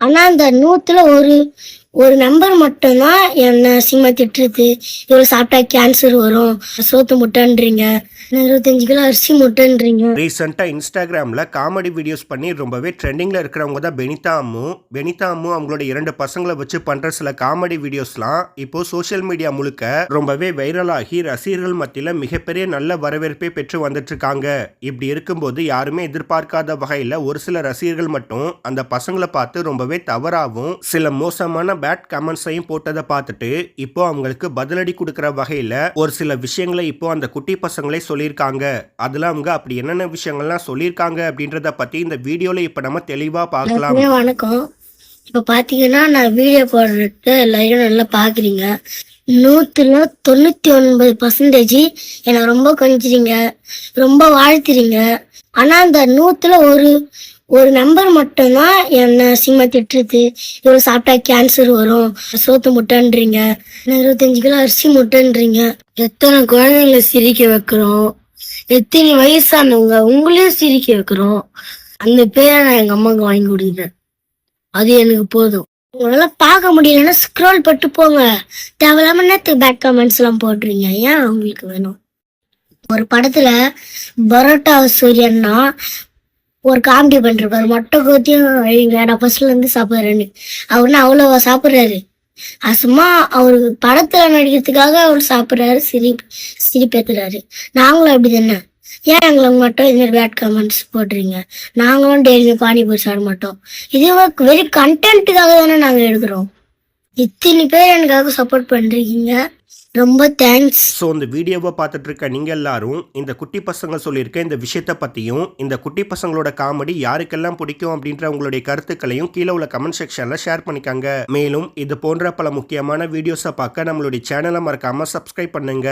ஆனா அந்த 100ல ஒரு ஒரு நம்பர் மட்டும் தான் என்ன அசிங்கமா திட்டுறது. இவ்வளவு சாப்பிட்டா கேன்சர் வரும், சோத்து முட்டைன்றீங்க, 25 கிலோ அரிசி முட்டைன்றீங்க. ரீசெண்டாக இன்ஸ்டாகிராமில் காமெடி வீடியோஸ் பண்ணி ரொம்பவே ட்ரெண்டிங்கில் இருக்கிறவங்க தான் பெனிதா அம்மு அவங்களோட 2 பசங்களை வச்சு பண்ணுற சில காமெடி வீடியோஸ்லாம் இப்போ சோஷியல் மீடியா முழுக்க ரொம்பவே வைரலாகி ரசிகர்கள் மத்தியில் மிகப்பெரிய நல்ல வரவேற்பை பெற்று வந்துட்டு இருக்காங்க. இப்படி இருக்கும்போது யாருமே எதிர்பார்க்காத வகையில் ஒரு சில ரசிகர்கள் மட்டும் அந்த பசங்களை பார்த்து ரொம்பவே தவறாகவும் சில மோசமான பேட் கமெண்ட்ஸையும் போட்டதை பார்த்துட்டு இப்போ அவங்களுக்கு பதிலடி கொடுக்குற வகையில் ஒரு சில விஷயங்களை இப்போ அந்த குட்டி பசங்களே சொல்லியிருக்காங்க. அதில் அவங்க அப்படி என்னென்ன விஷயங்கள்லாம் சொல்லியிருக்காங்க அப்படின்றத பற்றி இந்த வீடியோவில் இப்போ நம்ம தெளிவாக பார்க்கலாம். வணக்கம். இப்போ பார்த்தீங்கன்னா நான் வீடியோ போடுறது எல்லாரும் நல்லா பார்க்குறீங்க. 100ல 99% என்னை ரொம்ப கொஞ்சுறீங்க, ரொம்ப வாழ்த்துறீங்க. ஆனால் அந்த 100ல ஒரு நம்பர் மட்டும்தான் என்ன அசிங்கமா திட்டுறது. இவ்வளவு சாப்பிட்டா கேன்சர் வரும், சோத்து முட்டைன்றீங்க, 25 கிலோ அரிசி முட்டைன்றீங்க. எத்தனை குழந்தைங்களை சிரிக்க வைக்கிறோம், எத்தனை வயசானவங்க உங்களையும் சிரிக்க வைக்கிறோம். அந்த பேரை நான் எங்க அம்மாவுக்கு வாங்கி கொடுக்குறேன், அது எனக்கு போதும். உங்களால பார்க்க முடியலன்னா ஸ்க்ரோல் பட்டு போங்க. தேவையில்லாம நேரத்துக்கு பேட் கமெண்ட்ஸ் எல்லாம் போடுறீங்க. ஏன் உங்களுக்கு வேணும்? ஒரு படத்துல பரோட்டா சூரியன்னா ஒரு காமெடி பண்றாரு, மொட்டை கோத்தியும் அழிங்க நான் ஃபர்ஸ்ட்ல இருந்து சாப்பிட்றேன்னு. அவருன்னா அவ்வளோ சாப்பிட்றாரு. அது சும்மா அவருக்கு படத்துல நடிக்கிறதுக்காக அவர் சாப்பிட்றாரு, சிரிப்பேத்துறாரு. நாங்களும் அப்படி தானே. ஏன் எங்களுக்கு மட்டும் இந்த மாதிரி பேட் கமெண்ட்ஸ் போடுறீங்க? நாங்களும் டெய்லி பானிபூரி சாப்பிட மாட்டோம். இது வெறும் கண்டென்ட்டுக்காக தானே நாங்கள் எடுக்கிறோம். இத்தனை பேர் எனக்காக சப்போர்ட் பண்றீங்க, ரொம்ப தேங்க்ஸ். ஸோ இந்த வீடியோவை பார்த்துட்டு இருக்க நீங்கள் எல்லாரும் இந்த குட்டி பசங்க சொல்லியிருக்க இந்த விஷயத்தை பற்றியும் இந்த குட்டி பசங்களோட காமெடி யாருக்கெல்லாம் பிடிக்கும் அப்படின்ற உங்களுடைய கருத்துக்களையும் கீழே உள்ள கமெண்ட் செக்ஷனில் ஷேர் பண்ணிக்காங்க. மேலும் இது போன்ற பல முக்கியமான வீடியோஸை பார்க்க நம்மளுடைய சேனலை மறக்காமல் சப்ஸ்கிரைப் பண்ணுங்க.